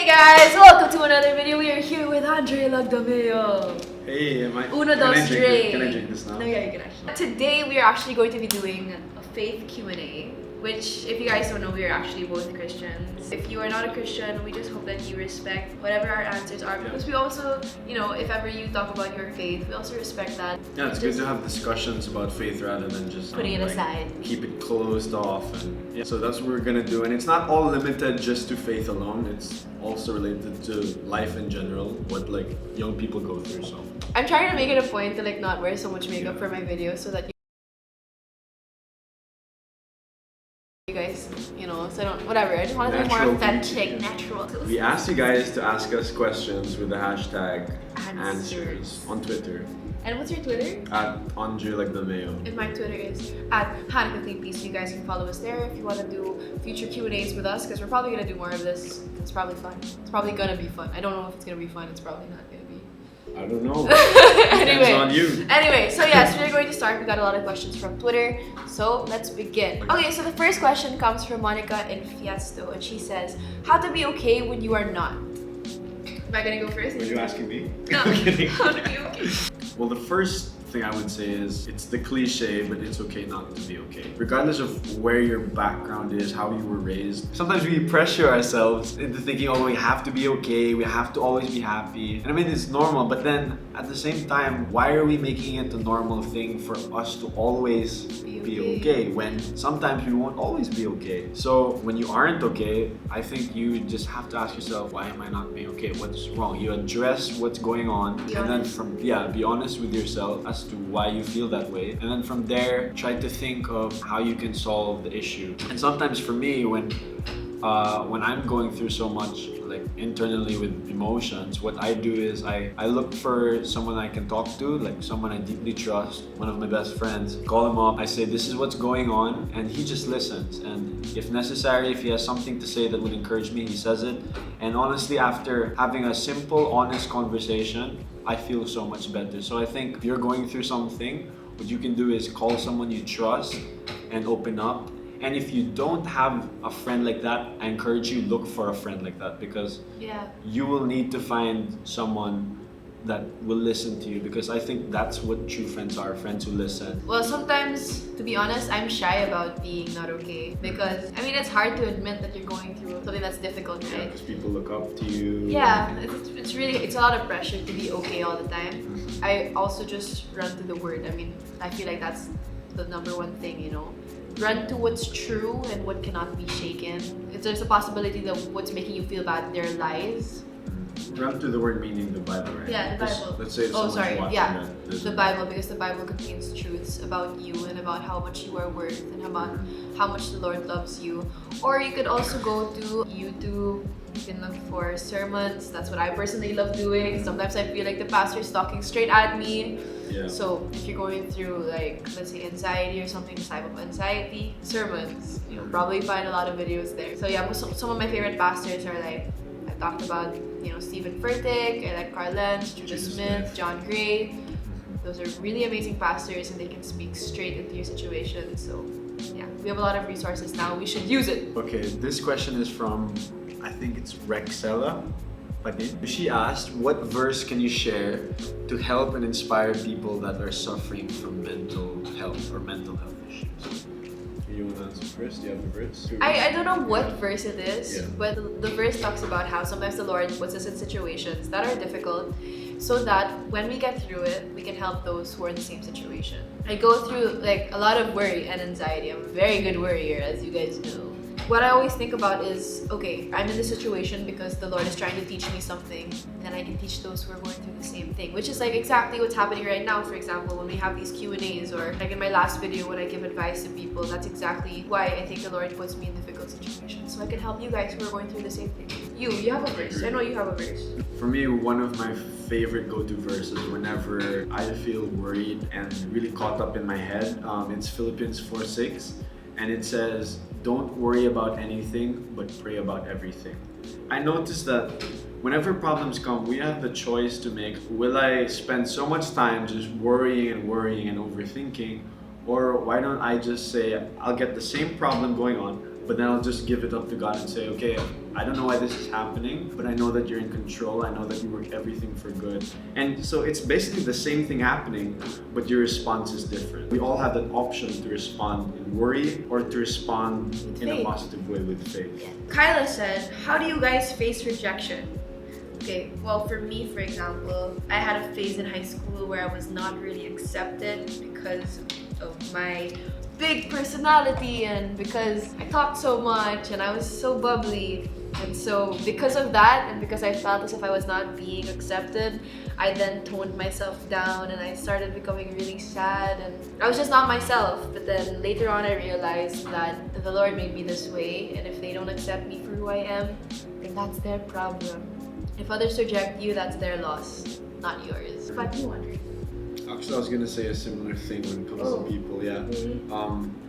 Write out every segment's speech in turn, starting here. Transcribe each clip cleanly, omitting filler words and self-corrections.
Hey guys, welcome to another video. We are here with Lagdameo. Hey, Uno, dos, tres. Can I drink this now? No, yeah, you can actually. Today we are actually going to be doing a faith Q&A, which, if you guys don't know, we are actually both Christians. If you are not a Christian, we just hope that you respect whatever our answers are, because we also, if ever you talk about your faith, we also respect that. Yeah, it's good to have discussions about faith rather than just putting it aside. Keep it closed off. And yeah, so that's what we're gonna do. And it's not all limited just to faith alone. It's also related to life in general, what young people go through. So I'm trying to make it a point to not wear so much makeup for my videos so that you guys, so I don't, whatever. I just want to be more authentic, natural. We asked you guys to ask us questions with the hashtag answers on Twitter. And what's your Twitter? At Lagdameo. And my Twitter is at Kathleen. So you guys can follow us there if you want to do future Q&As with us, because we're probably going to do more of this. It's probably fun. It's probably going to be fun. I don't know if it's going to be fun. It's probably not going to be. I don't know. Anyway, it's on you. Anyway, so yes, we're going to start. We got a lot of questions from Twitter, so let's begin. Okay, so the first question comes from Monica in Fiesto, and she says, "How to be okay when you are not?" Am I gonna go first? Are you asking me? No. I'm kidding. How to be okay? Well, the first thing I would say is it's the cliche, but it's okay not to be okay. Regardless of where your background is, how you were raised. Sometimes we pressure ourselves into thinking, oh, we have to be okay, we have to always be happy. And I mean, it's normal, but then at the same time, why are we making it a normal thing for us to always be okay when sometimes we won't always be okay? So when you aren't okay, I think you just have to ask yourself, why am I not being okay? What's wrong? You address what's going on, and then be honest with yourself as to why you feel that way, and then from there try to think of how you can solve the issue. And sometimes for me, when I'm going through so much internally with emotions, what I do is I look for someone I can talk to, someone I deeply trust, one of my best friends. Call him up, I say this is what's going on, and he just listens, and if necessary, if he has something to say that would encourage me, he says it. And honestly, after having a simple, honest conversation, I feel so much better. So I think if you're going through something, what you can do is call someone you trust and open up. And if you don't have a friend like that, I encourage you look for a friend like that, because you will need to find someone that will listen to you, because I think that's what true friends are, friends who listen. Well, sometimes, to be honest, I'm shy about being not okay, because it's hard to admit that you're going through something that's difficult, right? Because people look up to you. Yeah, it's a lot of pressure to be okay all the time. I also just run to the word. I feel like that's the number one thing, Run to what's true and what cannot be shaken. If there's a possibility that what's making you feel bad, they're lies. Run to the word meaning the Bible, right? Yeah, the Bible. Let's say if someone's watching the Bible, because the Bible contains truths about you and about how much you are worth and about how much the Lord loves you. Or you could also go to YouTube. You can look for sermons. That's what I personally love doing. Sometimes I feel like the pastor's talking straight at me. Yeah. So if you're going through let's say anxiety or something, type of anxiety, sermons, you'll probably find a lot of videos there. So yeah, some of my favorite pastors are I talked about, Stephen Furtick, I like Carl Lenz, Judah Smith, John Gray. Those are really amazing pastors, and they can speak straight into your situation. So yeah, we have a lot of resources now. We should use it. Okay, this question is from, I think it's Rexella. She asked, what verse can you share to help and inspire people that are suffering from mental health or mental health issues? You want to answer first? Do you have a verse? I don't know what verse it is, but the verse talks about how sometimes the Lord puts us in situations that are difficult so that when we get through it, we can help those who are in the same situation. I go through a lot of worry and anxiety. I'm a very good worrier, as you guys know. What I always think about is, okay, I'm in this situation because the Lord is trying to teach me something, and I can teach those who are going through the same thing, which is exactly what's happening right now. For example, when we have these Q&As, or in my last video when I give advice to people, that's exactly why I think the Lord puts me in difficult situations, so I can help you guys who are going through the same thing. You have a verse. I know you have a verse. For me, one of my favorite go-to verses whenever I feel worried and really caught up in my head, it's Philippians 4:6. And it says, don't worry about anything, but pray about everything. I noticed that whenever problems come, we have the choice to make. Will I spend so much time just worrying and overthinking? Or why don't I just say, I'll get the same problem going on, but then I'll just give it up to God and say, okay, I don't know why this is happening, but I know that you're in control. I know that you work everything for good. And so it's basically the same thing happening, but your response is different. We all have that option to respond in worry or to respond in a positive way with faith. Yeah. Kyla said, how do you guys face rejection? Okay, well, for me, for example, I had a phase in high school where I was not really accepted because of my big personality and because I talked so much and I was so bubbly. And so because of that and because I felt as if I was not being accepted, I then toned myself down and I started becoming really sad and I was just not myself. But then later on I realized that the Lord made me this way, and if they don't accept me for who I am, then that's their problem. If others reject you, that's their loss, not yours. But you wonder. Actually, I was gonna say a similar thing when it comes to people, yeah.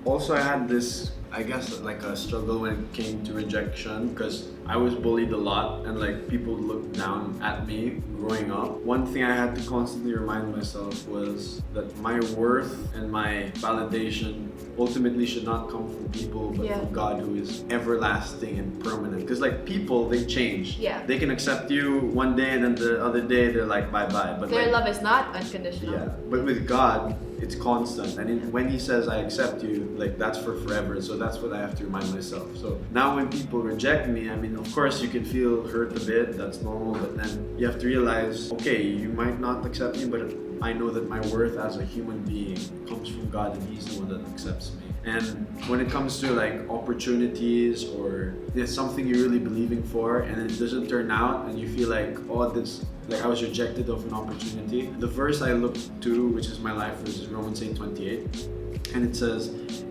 Also, I had this, I guess, like a struggle when it came to rejection because I was bullied a lot and like people looked down at me growing up. One thing I had to constantly remind myself was that my worth and my validation ultimately should not come from people but from God, who is everlasting and permanent. Because like people, they change. Yeah. They can accept you one day and then the other day they're like bye-bye. But their like, love is not unconditional. yeah, but with God, it's constant, and when He says I accept you, like that's for forever. So that's what I have to remind myself. So now when people reject me, I mean, of course you can feel hurt a bit, that's normal, but then you have to realize, okay, you might not accept me, but I know that my worth as a human being comes from God, and He's the one that accepts me. And when it comes to like opportunities or there's something you're really believing for and it doesn't turn out and you feel like, oh, this, like I was rejected of an opportunity, the verse I look to, which is my life verse, is Romans 8:28, and it says,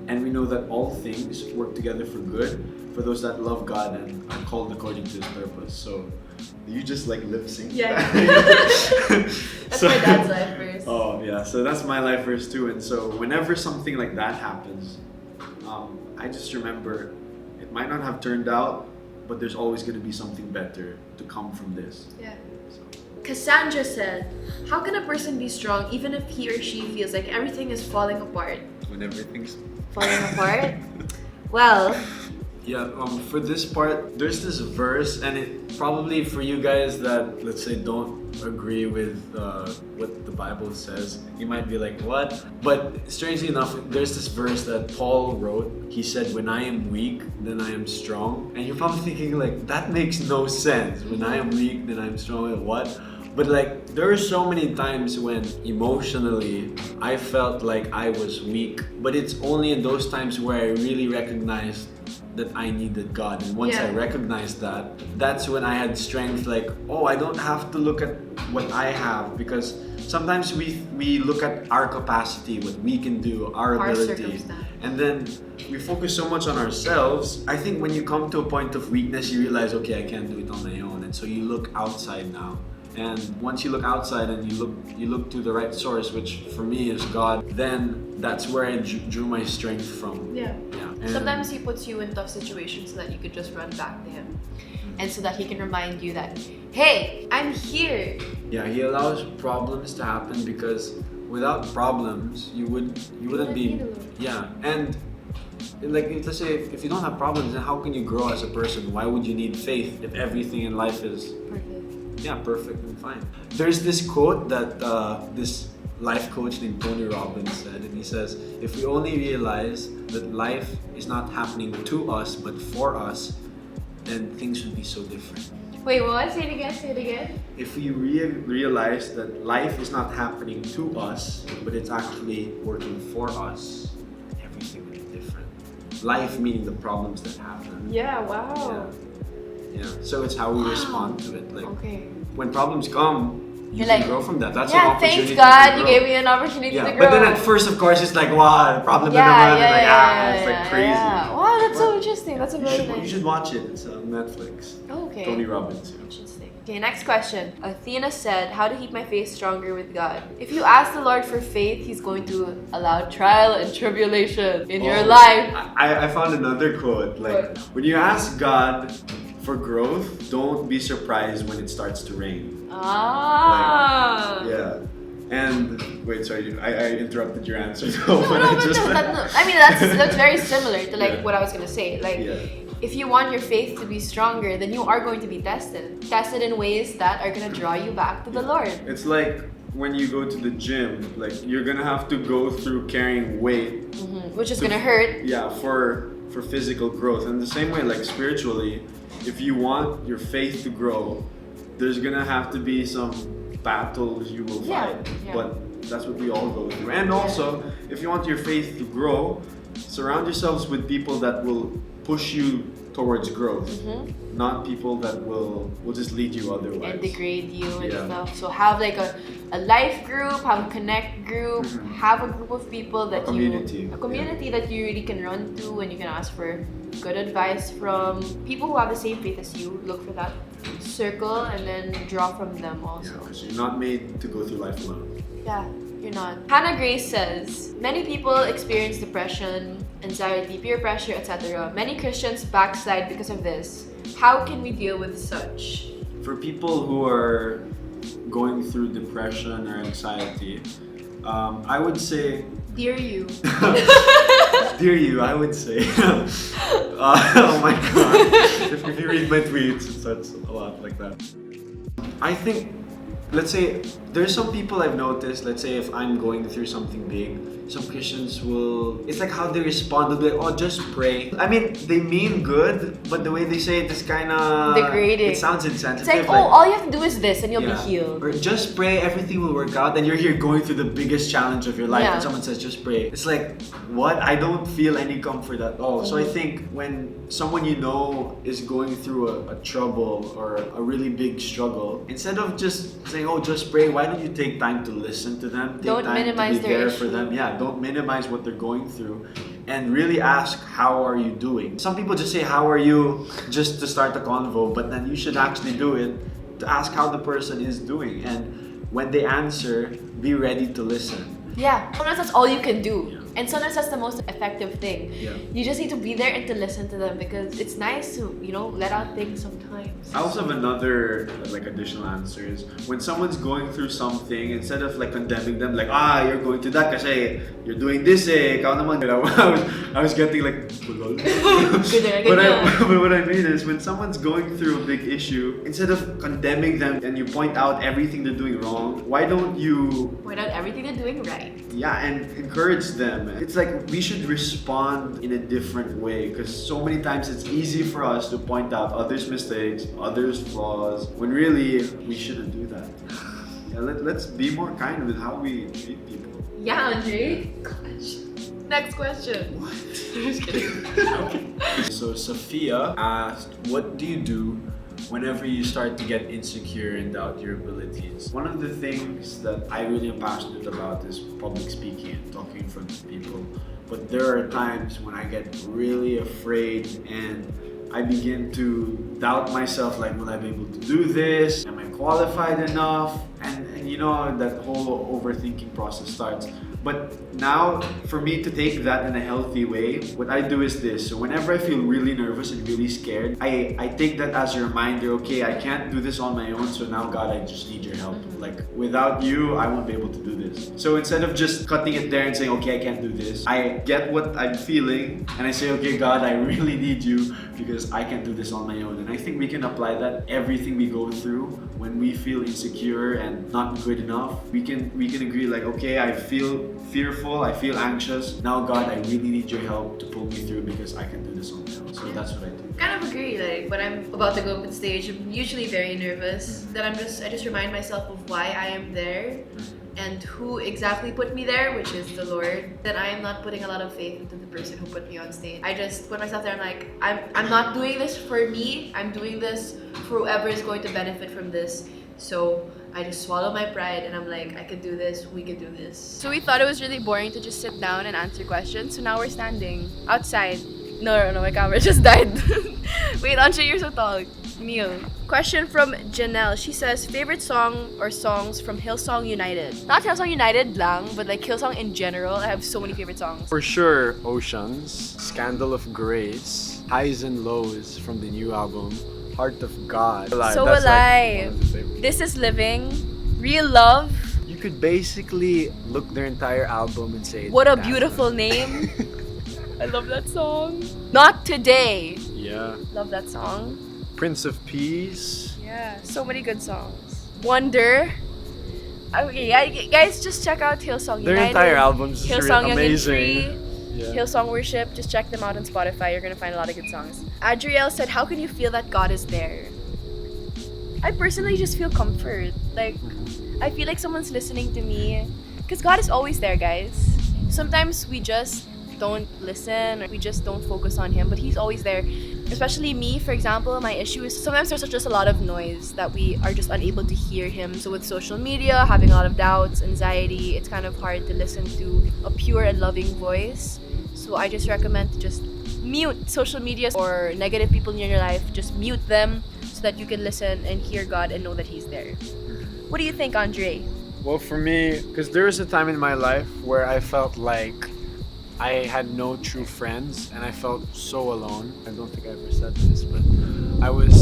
and we know that all things work together for good for those that love God and are called according to His purpose. So you just like lip sync. Yeah. That's my dad's life verse. Oh yeah, so that's my life verse too. And so whenever something like that happens, I just remember it might not have turned out, but there's always going to be something better to come from this. Yeah. So. Cassandra said, how can a person be strong even if he or she feels like everything is falling apart? When everything's falling apart? Well, yeah, for this part, there's this verse, and it probably for you guys that, let's say, don't agree with what the Bible says, you might be like, what? But strangely enough, there's this verse that Paul wrote. He said, when I am weak, then I am strong. And you're probably thinking like, that makes no sense. When I am weak, then I'm strong. What? But like, there are so many times when emotionally I felt like I was weak, but it's only in those times where I really recognized that I needed God. And once I recognized that, that's when I had strength, like, oh, I don't have to look at what I have, because sometimes we look at our capacity, what we can do, our ability, and then we focus so much on ourselves. I think when you come to a point of weakness, you realize, okay, I can't do it on my own, and so you look outside now. And once you look outside and you look to the right source, which for me is God, then that's where I drew my strength from. Yeah. And sometimes He puts you in tough situations so that you could just run back to Him, and so that He can remind you that, hey, I'm here. Yeah, He allows problems to happen because without problems, you wouldn't be. Yeah, and like let's say if you don't have problems, then how can you grow as a person? Why would you need faith if everything in life is perfect? Yeah, perfect and fine. There's this quote that this life coach named Tony Robbins said, and he says, if we only realize that life is not happening to us but for us, then things would be so different. Wait, what? Say it again. If we realize that life is not happening to us but it's actually working for us, everything would be different. Life meaning the problems that happen. Yeah, wow. Yeah, so it's how we respond to it. Like when problems come, you can grow from that. That's an opportunity. Thanks God, you gave me an opportunity to grow. But then at first, of course, it's like, wow, the problem it's like crazy. Yeah. Wow, that's so interesting. That's a very You should watch it. It's on Netflix. Okay. Tony Robbins. Interesting. Okay, next question. Athena said, how to keep my faith stronger with God? If you ask the Lord for faith, He's going to allow trial and tribulation in your life. I found another quote. Like, when you ask God for growth, don't be surprised when it starts to rain. Ah. Yeah. And wait, sorry, I interrupted your answer. I mean, that's very similar to like Yeah. what I was gonna say. Like, Yeah. if you want your faith to be stronger, then you are going to be tested in ways that are gonna draw you back to the Lord. It's like when you go to the gym, like you're gonna have to go through carrying weight, Which is gonna hurt. yeah, for physical growth. And the same way, like spiritually, if you want your faith to grow, there's gonna have to be some battles you will Yeah, fight. yeah. But that's what we all go through. And also, if you want your faith to grow, surround yourselves with people that will push you towards growth, not people that will just lead you otherwise. And degrade you and Yeah. stuff. So have like a life group, have a connect group, have a group of people that community. a community that you really can run to and you can ask for good advice from people who have the same faith as you. Look for that circle and then draw from them also. Because you're not made to go through life alone. Yeah, you're not. Hannah Grace says, many people experience depression, anxiety, peer pressure, etc. Many Christians backslide because of this. How can we deal with such? For people who are going through depression or anxiety, I would say, Dear you. dear you, I would say, oh my god, if you read my tweets, it starts a lot like that. I think, let's say, there's some people I've noticed, let's say if I'm going through something big, some Christians will, it's like how they respond, they'll be like, oh, just pray. I mean, they mean good, but the way they say it is kind of degrading. It sounds insensitive. It's like, oh, all you have to do is this and you'll yeah. be healed. Or just pray, everything will work out, and you're here going through the biggest challenge of your life, Yeah. and someone says, just pray. It's like, what? I don't feel any comfort at all. So I think when someone you know is going through a trouble or a really big struggle, instead of just saying, oh, just pray, why don't you take time to listen to them? Take Don't time minimize to be their there issue. for them. Yeah, don't minimize what they're going through. And really ask, how are you doing? Some people just say, how are you, just to start a convo, but then you should actually do it to ask how the person is doing. And when they answer, be ready to listen. Yeah, sometimes that's all you can do. Yeah. And sometimes that's the most effective thing. Yeah. You just need to be there and to listen to them because it's nice to, let out things sometimes. I also have another additional answer is when someone's going through something, instead of condemning them you're going through that kasi you're doing this ikaw naman. I was getting but what I mean is when someone's going through a big issue, instead of condemning them and you point out everything they're doing wrong, why don't you point out everything they're doing right? Yeah, and encourage them. It's like we should respond in a different way because so many times it's easy for us to point out others' mistakes, others' flaws, when really we shouldn't do that. Yeah, let's be more kind with how we treat people. Yeah, Andre. Gosh. Next question. What? Just kidding. So Sophia asked, what do you do whenever you start to get insecure and doubt your abilities? One of the things that I really am passionate about is public speaking and talking in front of people. But there are times when I get really afraid and I begin to doubt myself, will I be able to do this? Am I qualified enough? And that whole overthinking process starts. But now, for me to take that in a healthy way, what I do is this. So whenever I feel really nervous and really scared, I take that as a reminder, okay, I can't do this on my own, so now God, I just need your help. Without you, I won't be able to do this. So instead of just cutting it there and saying, okay, I can't do this, I get what I'm feeling and I say, okay, God, I really need you because I can't do this on my own. And I think we can apply that everything we go through when we feel insecure and not good enough. We can agree okay, I feel fearful, I feel anxious. Now God, I really need your help to pull me through because I can do this on my own. So that's what I do. Kind of agree. When I'm about to go up on stage, I'm usually very nervous. Then I just remind myself of why I am there and who exactly put me there, which is the Lord. Then I am not putting a lot of faith into the person who put me on stage. I just put myself there. I'm not doing this for me. I'm doing this for whoever is going to benefit from this. So I just swallow my pride and I'm like, I could do this, we could do this. So we thought it was really boring to just sit down and answer questions. So now we're standing outside. No, my camera just died. Wait, Anshu, you're so tall. Kneel. Question from Janelle. She says, favorite song or songs from Hillsong United? Not Hillsong United lang, but Hillsong in general. I have so many favorite songs. For sure, Oceans, Scandal of Grace, Highs and Lows from the new album, Heart of God. So Alive. This is Living, Real Love. You could basically look their entire album and say, What a "That's beautiful it." name. I love that song. Not Today. Yeah. Love that song. Prince of Peace. Yeah, so many good songs. Wonder. Okay, yeah, guys, just check out Hillsong Their United. entire album's just Hillsong Young and amazing. Free. Yeah. Hillsong Worship. Just check them out on Spotify. You're gonna find a lot of good songs. Adriel said, "How can you feel that God is there?" I personally just feel comfort. Like, I feel like someone's listening to me. Because God is always there, guys. Sometimes we just don't listen, or we just don't focus on Him, but He's always there. Especially me, for example, my issue is sometimes there's just a lot of noise that we are just unable to hear Him. So with social media, having a lot of doubts, anxiety, it's kind of hard to listen to a pure and loving voice. So I just recommend to just mute social media or negative people in your life. Just mute them so that you can listen and hear God and know that He's there. What do you think, Andre? Well, for me, because there was a time in my life where I felt like I had no true friends and I felt so alone. I don't think I ever said this, but I was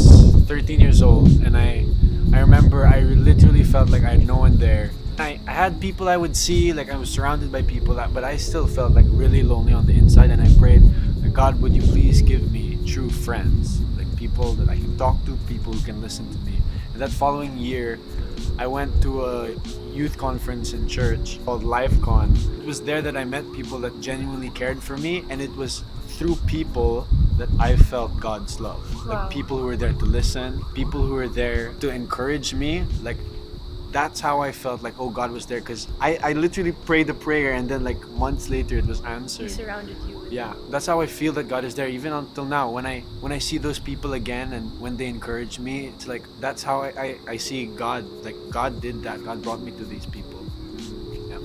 13 years old and I remember I literally felt like I had no one there. I had people I would see, like I was surrounded by people, but I still felt like really lonely on the inside, and I prayed, God, would you please give me true friends, like people that I can talk to, people who can listen to me. And that following year, I went to a youth conference in church called LifeCon. It was there that I met people that genuinely cared for me, and it was through people that I felt God's love. Wow. Like people who were there to listen, people who were there to encourage me. Like that's how I felt like, oh, God was there, because I literally prayed a prayer and then like months later it was He answered. surrounded you. Yeah, that's how I feel that God is there even until now. When I see those people again and when they encourage me, it's like that's how I see God. Like God did that. God brought me to these people. Yeah.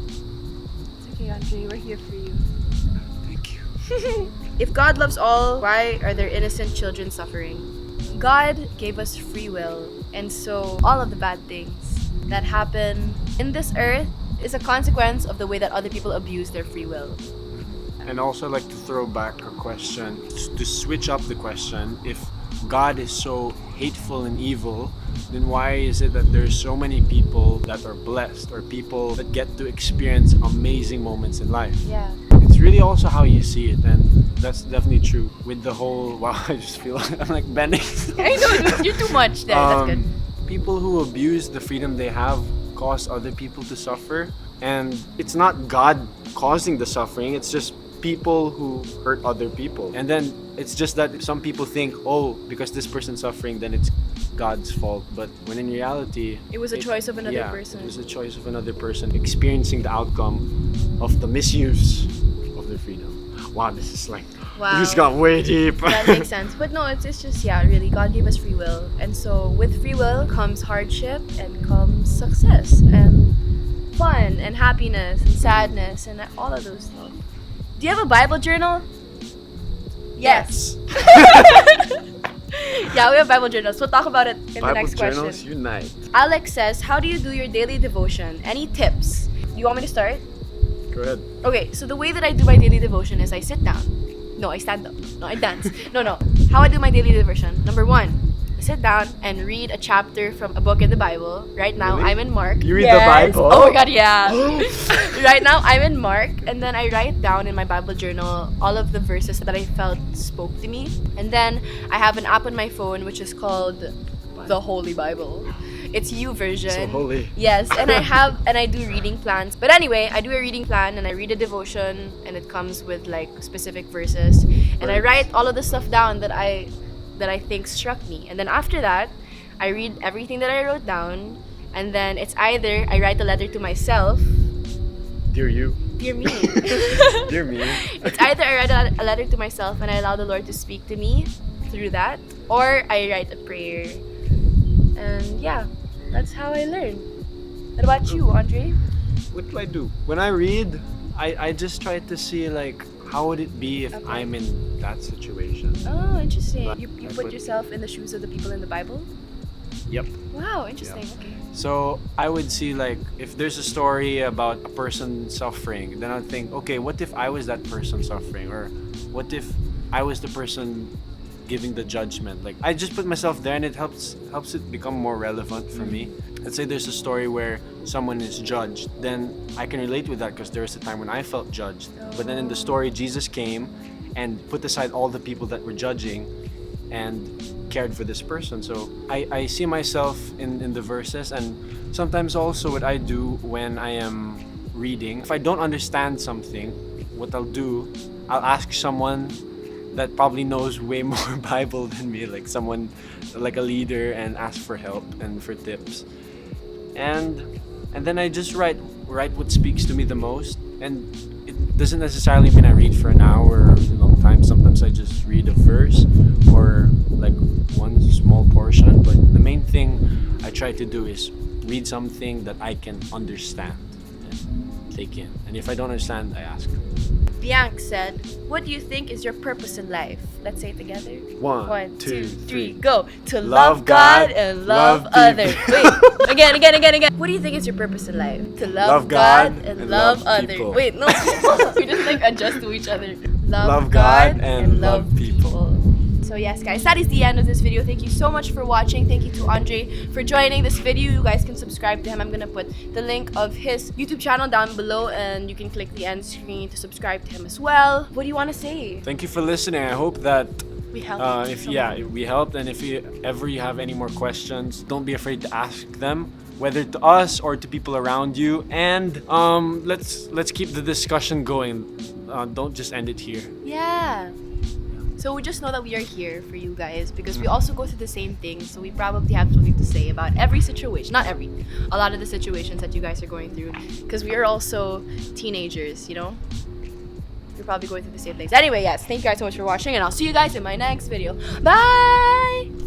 It's okay, Andre. We're here for you. Thank you. If God loves all, why are there innocent children suffering? God gave us free will, and so all of the bad things that happen in this earth is a consequence of the way that other people abuse their free will. And also like to throw back a question, to switch up the question. If God is so hateful and evil, then why is it that there's so many people that are blessed, or people that get to experience amazing moments in life? Yeah. It's really also how you see it, and that's definitely true with the whole, wow, I just feel I'm like bending. I know, you're too much there. That's good. People who abuse the freedom they have cause other people to suffer, and it's not God causing the suffering, it's just people who hurt other people. And then it's just that some people think, oh, because this person's suffering, then it's God's fault. But when in reality, It was a choice of another person. It was a choice of another person experiencing the outcome of the misuse of their freedom. Wow, this is like, Wow. this got way deep. That makes sense. But no, it's just, yeah, really, God gave us free will. And so with free will comes hardship and comes success and fun and happiness and sadness and all of those things. Do you have a Bible journal? Yes. Yeah, we have Bible journals. We'll talk about it in the Bible next journals question. unite. Alex says, how do you do your daily devotion? Any tips? You want me to start? Go ahead. Okay, so the way that I do my daily devotion is I sit down. No, I stand up. No, I dance. No. How I do my daily devotion. Number 1, I sit down and read a chapter from a book in the Bible. Right now, Really? I'm in Mark. You read the Bible? Oh my God, yeah. Right now, I'm in Mark, and then I write down in my Bible journal all of the verses that I felt spoke to me. And then I have an app on my phone which is called the Holy Bible. It's U version. So holy. Yes, and I do reading plans. But anyway, I do a reading plan and I read a devotion, and it comes with like specific verses. And I write all of the stuff down that I think struck me. And then after that, I read everything that I wrote down, and then it's either I write a letter to myself. Dear you. Dear me. Dear me. It's either I write a letter to myself and I allow the Lord to speak to me through that, or I write a prayer. And yeah, that's how I learn. What about you, Andre? What do I do? When I read, I just try to see like, how would it be if Okay. I'm in that situation? Oh, interesting. But You I put put- yourself in the shoes of the people in the Bible? Yep. Wow, interesting. Yeah. Okay. So I would see like, if there's a story about a person suffering, then I'd think, okay, what if I was that person suffering? Or what if I was the person giving the judgment. Like I just put myself there, and it helps it become more relevant for me. Let's say there's a story where someone is judged, then I can relate with that because there was a time when I felt judged. But then in the story, Jesus came and put aside all the people that were judging and cared for this person. So I see myself in the verses, and sometimes also what I do when I am reading, if I don't understand something, what I'll do, I'll ask someone that probably knows way more Bible than me, like someone like a leader, and ask for help and for tips. And then I just write what speaks to me the most. And it doesn't necessarily mean I read for an hour or a long time. Sometimes I just read a verse or like one small portion. But the main thing I try to do is read something that I can understand and take in. And if I don't understand, I ask. Bianc said, what do you think is your purpose in life? Let's say it together. One, two, two, three, three. go. To Love love God God, and love love others. people. Wait, again. What do you think is your purpose in life? To love God and love others. people. Wait, no. We just like adjust to each other. Love God and love people. So yes, guys, that is the end of this video. Thank you so much for watching. Thank you to Andre for joining this video. You guys can subscribe to him. I'm gonna put the link of his YouTube channel down below, and you can click the end screen to subscribe to him as well. What do you want to say? Thank you for listening. I hope that We helped. if we helped, and if you have any more questions, don't be afraid to ask them, whether to us or to people around you. And let's keep the discussion going. Don't just end it here. Yeah. So we just know that we are here for you guys because we also go through the same things. So we probably have something to say about every situation. Not every. A lot of the situations that you guys are going through. Because we are also teenagers, you know? You're probably going through the same things. Anyway, yes. Thank you guys so much for watching. And I'll see you guys in my next video. Bye!